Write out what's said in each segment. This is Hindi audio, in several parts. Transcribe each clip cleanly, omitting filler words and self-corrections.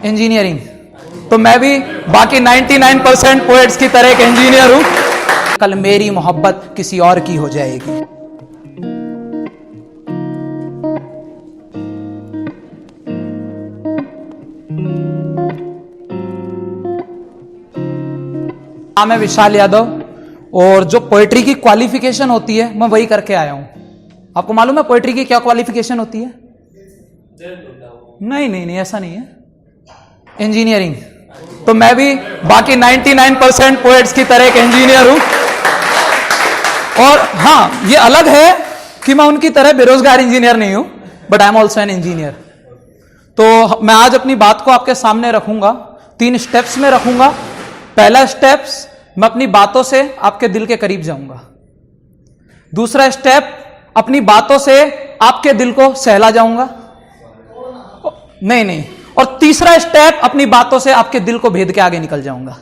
इंजीनियरिंग। तो मैं भी बाकी 99% पोएट्स की तरह एक इंजीनियर हूं। कल मेरी मोहब्बत किसी और की हो जाएगी। नाम है विशाल यादव और जो पोएट्री की क्वालिफिकेशन होती है मैं वही करके आया हूं। आपको मालूम है पोएट्री की क्या क्वालिफिकेशन होती है? नहीं नहीं नहीं, ऐसा नहीं है। इंजीनियरिंग। तो मैं भी बाकी 99% पोएट्स की तरह एक इंजीनियर हूं। और हां, ये अलग है कि मैं उनकी तरह बेरोजगार इंजीनियर नहीं हूं, but I am also an engineer. तो मैं आज अपनी बात को आपके सामने रखूंगा, 3 स्टेप्स में रखूंगा। पहला स्टेप्स, मैं अपनी बातों से आपके दिल के करीब जाऊंगा। दूसरा स्टेप, अपनी बातों से आपके दिल को सहला जाऊंगा। नहीं नहीं। और तीसरा स्टेप, अपनी बातों से आपके दिल को भेद के आगे निकल जाऊंगा।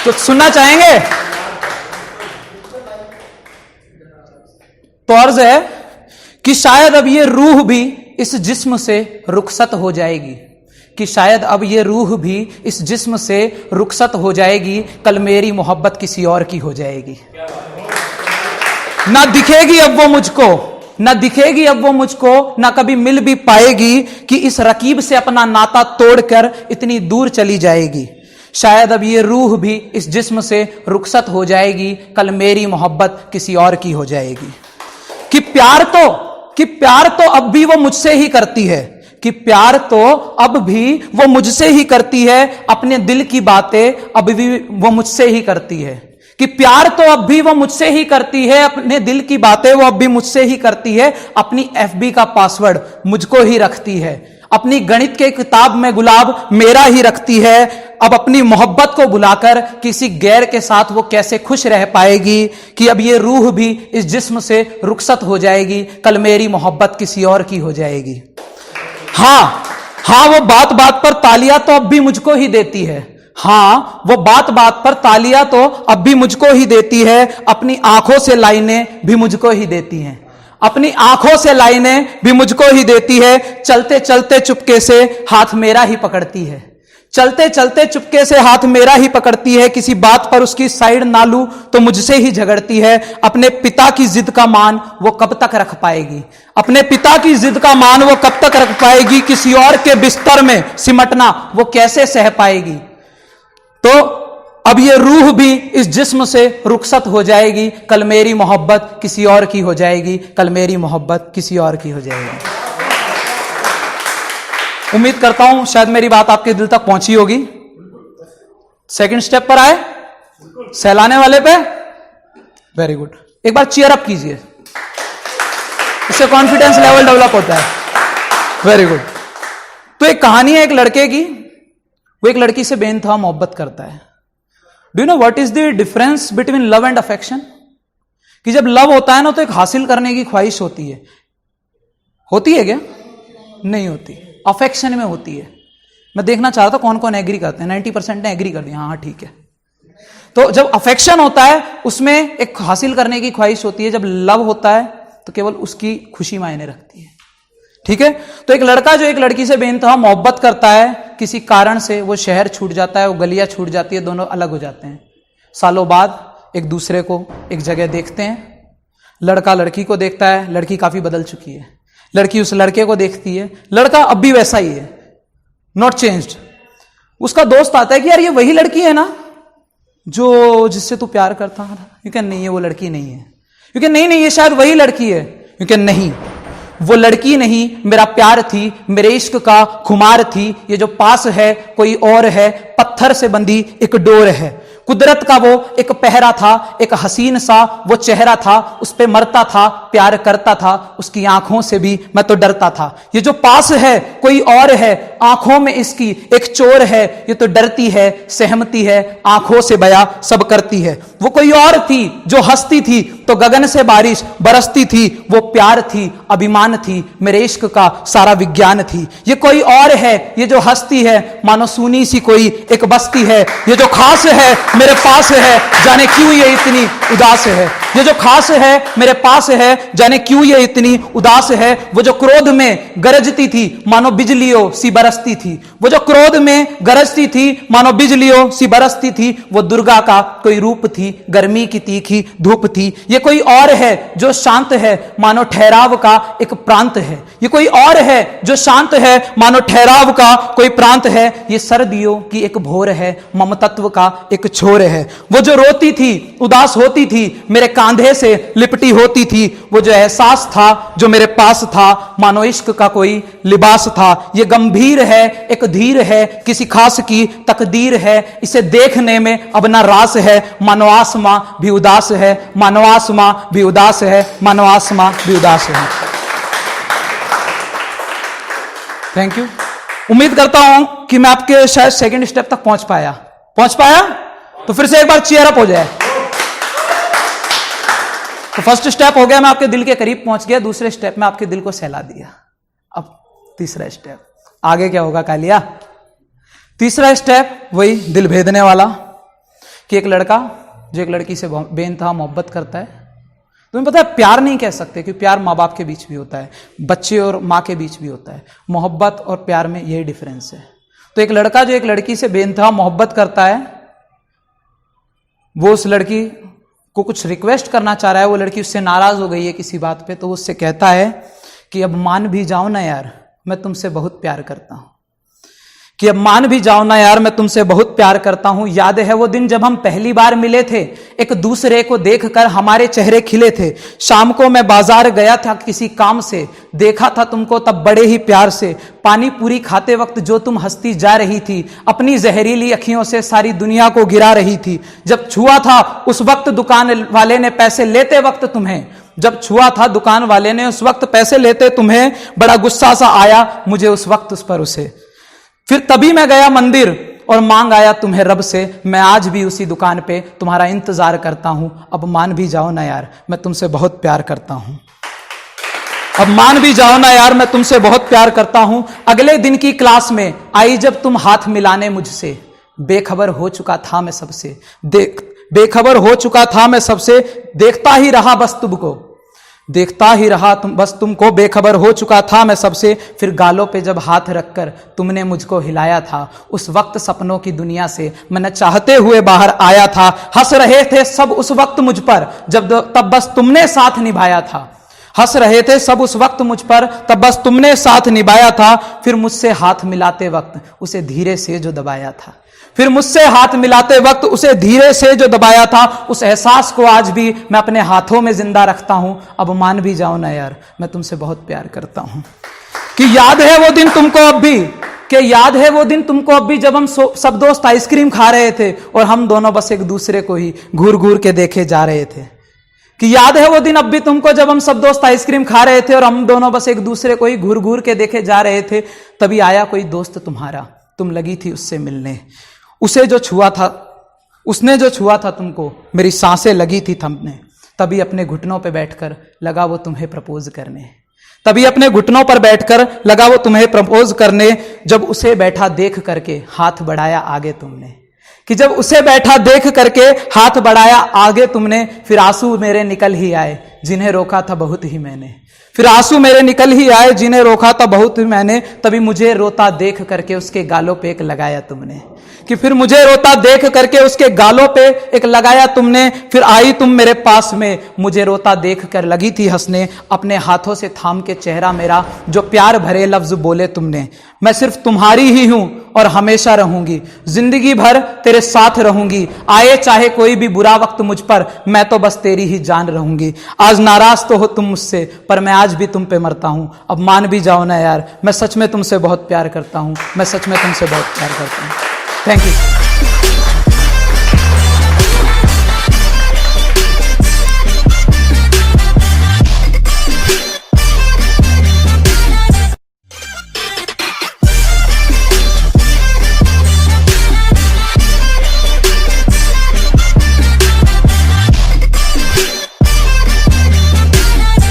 तो सुनना चाहेंगे? तो अर्ज है कि शायद अब ये रूह भी इस जिस्म से रुखसत हो जाएगी, कि शायद अब ये रूह भी इस जिस्म से रुखसत हो जाएगी, कल मेरी मोहब्बत किसी और की हो जाएगी। ना दिखेगी अब वो मुझको, ना दिखेगी अब वो मुझको, ना कभी मिल भी पाएगी, कि इस रकीब से अपना नाता तोड़कर इतनी दूर चली जाएगी। शायद अब ये रूह भी इस जिस्म से रुखसत हो जाएगी, कल मेरी मोहब्बत किसी और की हो जाएगी। कि प्यार तो अब भी वो मुझसे ही करती है, कि प्यार तो अब भी वो मुझसे ही करती है, अपने दिल की बातें अब भी वो मुझसे ही करती है। कि प्यार तो अब भी वो मुझसे ही करती है, अपने दिल की बातें वो अब भी मुझसे ही करती है, अपनी FB का पासवर्ड मुझको ही रखती है, अपनी गणित के किताब में गुलाब मेरा ही रखती है। अब अपनी मोहब्बत को बुलाकर किसी गैर के साथ वो कैसे खुश रह पाएगी, कि अब ये रूह भी इस जिस्म से रुखसत हो जाएगी, कल मेरी मोहब्बत किसी और की हो जाएगी। हाँ, वो बात बात पर तालियां तो अब भी मुझको ही देती है। हाँ, वो बात बात पर तालियां तो अब भी मुझको ही देती है, अपनी आंखों से लाइनें भी मुझको ही देती हैं, अपनी आंखों से लाइनें भी मुझको ही देती है। चलते चलते चुपके से हाथ मेरा ही पकड़ती है, चलते चलते चुपके से हाथ मेरा ही पकड़ती है, किसी बात पर उसकी साइड ना लूं तो मुझसे ही झगड़ती है। अपने पिता की जिद का मान वो कब तक रख पाएगी, अपने पिता की जिद का मान वो कब तक रख पाएगी, किसी और के बिस्तर में सिमटना वो कैसे सह पाएगी। तो अब ये रूह भी इस जिस्म से रुखसत हो जाएगी, कल मेरी मोहब्बत किसी और की हो जाएगी, कल मेरी मोहब्बत किसी और की हो जाएगी। उम्मीद करता हूं शायद मेरी बात आपके दिल तक पहुंची होगी। सेकंड स्टेप पर आए, सहलाने वाले पे। वेरी गुड, एक बार चीयर अप कीजिए, इससे कॉन्फिडेंस लेवल डेवलप होता है। Very good. तो एक कहानी है एक लड़के की, वो एक लड़की से बेइंतहा मोहब्बत करता है। Do you know what is the difference between love and affection? कि जब लव होता है ना तो एक हासिल करने की ख्वाहिश होती है क्या? नहीं होती। अफेक्शन में होती है। मैं देखना चाहता हूं कौन कौन एग्री करते हैं। 90% ने एग्री कर दिया, हाँ ठीक है। तो जब अफेक्शन होता है उसमें एक हासिल करने की ख्वाहिश होती है, जब लव होता है तो केवल उसकी खुशी मायने रखती है। ठीक है। तो एक लड़का जो एक लड़की से बेइंतहा मोहब्बत करता है, किसी कारण से वो शहर छूट जाता है, वो गलियां छूट जाती है, दोनों अलग हो जाते हैं। सालों बाद एक दूसरे को एक जगह देखते हैं। लड़का लड़की को देखता है, लड़की काफी बदल चुकी है। लड़की उस लड़के को देखती है, लड़का अब भी वैसा ही है, नॉट चेंज्ड। उसका दोस्त आता है कि यार ये वही लड़की है ना जो जिससे तू प्यार करता है? यू कैन नहीं, है वो लड़की नहीं है। यू कैन नहीं, ये शायद वही लड़की है। यू कैन नहीं, वो लड़की नहीं, मेरा प्यार थी, मेरे इश्क का खुमार थी। ये जो पास है कोई और है, पत्थर से बंधी एक डोर है। कुदरत का वो एक पहरा था, एक हसीन सा वो चेहरा था, उस पे मरता था, प्यार करता था, उसकी आंखों से भी मैं तो डरता था। ये जो पास है कोई और है, आंखों में इसकी एक चोर है। ये तो डरती है, सहमती है, आंखों से बया सब करती है। वो कोई और थी जो हंसती थी तो गगन से बारिश बरसती थी। वो प्यार थी, अभिमान थी, मेरे इश्क का सारा विज्ञान थी। ये कोई और है, ये जो हंसती है मानो सूनी सी कोई एक बस्ती है। ये जो खास है मेरे पास है, जाने क्यों ये इतनी उदास है। ये जो खास है मेरे पास है, जाने क्यों ये इतनी उदास है। वो जो क्रोध में गरजती थी मानो बिजलियों सी बरसती थी, वो जो क्रोध में गरजती थी मानो बिजलियों सी बरसती थी, वो दुर्गा का कोई रूप थी, गर्मी की तीखी धूप थी। ये कोई और है जो शांत है मानो ठहराव का एक प्रांत है, ये कोई और है जो शांत है मानो ठहराव का कोई प्रांत है। ये सर्दियों की एक भोर है, ममतत्व का एक छोर है। वो जो रोती थी उदास होती थी, मेरे कांधे से लिपटी होती थी, वो जो एहसास था जो मेरे पास था मानो इश्क का कोई लिबास था। ये गंभीर है एक धीर है, किसी खास की तकदीर है, इसे देखने में अब ना रास है, मानो आसमां भी उदास है, मानो आसमां भी उदास है, मानो आसमां भी उदास है। Thank you. उम्मीद करता हूं कि मैं आपके शायद सेकंड स्टेप तक पहुंच पाया। तो फिर से एक बार चीयर अप हो जाए। तो फर्स्ट स्टेप हो गया, मैं आपके दिल के करीब पहुंच गया। दूसरे स्टेप में आपके दिल को सहला दिया। अब तीसरा स्टेप, आगे क्या होगा कालिया? तीसरा स्टेप वही दिल भेदने वाला, कि एक लड़का जो एक लड़की से बेइंतहा मोहब्बत करता है। तुम्हें पता है प्यार नहीं कह सकते, क्योंकि प्यार माँ बाप के बीच भी होता है, बच्चे और माँ के बीच भी होता है। मोहब्बत और प्यार में यही डिफरेंस है। तो एक लड़का जो एक लड़की से बेइंतहा मोहब्बत करता है, वो उस लड़की को कुछ रिक्वेस्ट करना चाह रहा है, वो लड़की उससे नाराज हो गई है किसी बात पे, तो वो उससे कहता है कि अब मान भी जाओ ना यार, मैं तुमसे बहुत प्यार करता हूं, कि अब मान भी जाओ ना यार, मैं तुमसे बहुत प्यार करता हूं। याद है वो दिन जब हम पहली बार मिले थे, एक दूसरे को देखकर हमारे चेहरे खिले थे। शाम को मैं बाजार गया था किसी काम से, देखा था तुमको तब बड़े ही प्यार से। पानी पूरी खाते वक्त जो तुम हंसती जा रही थी, अपनी जहरीली अखियों से सारी दुनिया को गिरा रही थी। जब छुआ था उस वक्त दुकान वाले ने पैसे लेते वक्त तुम्हें, जब छुआ था दुकान वाले ने उस वक्त पैसे लेते तुम्हें, बड़ा गुस्सा सा आया मुझे उस वक्त उस पर उसे। फिर तभी मैं गया मंदिर और मांग आया तुम्हें रब से, मैं आज भी उसी दुकान पे तुम्हारा इंतजार करता हूं। अब मान भी जाओ ना यार, मैं तुमसे बहुत प्यार करता हूं। अब मान भी जाओ ना यार, मैं तुमसे बहुत प्यार करता हूं। अगले दिन की क्लास में आई जब तुम हाथ मिलाने मुझसे, बेखबर हो चुका था मैं सबसे, बेखबर हो चुका था मैं सबसे, देखता ही रहा बस तुमको, देखता ही रहा बस तुमको, बेखबर हो चुका था मैं सबसे। फिर गालों पे जब हाथ रखकर तुमने मुझको हिलाया था, उस वक्त सपनों की दुनिया से मैं न चाहते हुए बाहर आया था। हंस रहे थे सब उस वक्त मुझ पर, तब बस तुमने साथ निभाया था। हंस रहे थे सब उस वक्त मुझ पर, तब बस तुमने साथ निभाया था। फिर मुझसे हाथ मिलाते वक्त उसे धीरे से जो दबाया था, फिर मुझसे हाथ मिलाते वक्त उसे धीरे से जो दबाया था, उस एहसास को आज भी मैं अपने हाथों में जिंदा रखता हूं। अब मान भी जाओ ना यार, मैं तुमसे बहुत प्यार करता हूं। कि याद है वो दिन तुमको अब भी, कि याद है वो दिन तुमको अब भी, जब हम सब दोस्त आइसक्रीम खा रहे थे और हम दोनों बस एक दूसरे को ही घूर घूर के देखे जा रहे थे। कि याद है वो दिन अब भी तुमको, जब हम सब दोस्त आइसक्रीम खा रहे थे और हम दोनों बस एक दूसरे को ही घूर घूर के देखे जा रहे थे। तभी आया कोई दोस्त तुम्हारा, तुम लगी थी उससे मिलने, उसे जो छुआ था, उसने जो छुआ था तुमको, मेरी सांसें लगी थी थमने। तभी अपने घुटनों पे बैठकर लगा वो तुम्हें प्रपोज करने, तभी अपने घुटनों पर बैठकर लगा वो तुम्हें प्रपोज करने। जब उसे बैठा देख करके हाथ बढ़ाया आगे तुमने, कि जब उसे बैठा देख करके हाथ बढ़ाया आगे तुमने। फिर आंसू मेरे निकल ही आए जिन्हें रोका था बहुत ही मैंने, फिर आंसू मेरे निकल ही आए जिन्हें रोका था बहुत ही मैंने। तभी मुझे रोता देख करके उसके गालों पे एक लगाया तुमने, कि फिर मुझे रोता देख करके उसके गालों पे एक लगाया तुमने। फिर आई तुम मेरे पास में, मुझे रोता देख कर लगी थी हंसने, अपने हाथों से थाम के चेहरा मेरा जो प्यार भरे लफ्ज बोले तुमने। मैं सिर्फ तुम्हारी ही हूं और हमेशा रहूंगी, जिंदगी भर तेरे साथ रहूंगी। आए चाहे कोई भी बुरा वक्त मुझ पर, मैं तो बस तेरी ही जान रहूंगी। आज नाराज तो हो तुम मुझसे, पर मैं आज भी तुम पे मरता हूं। अब मान भी जाओ ना यार, मैं सच में तुमसे बहुत प्यार करता हूं, मैं सच में तुमसे बहुत प्यार करता हूं। Thank you.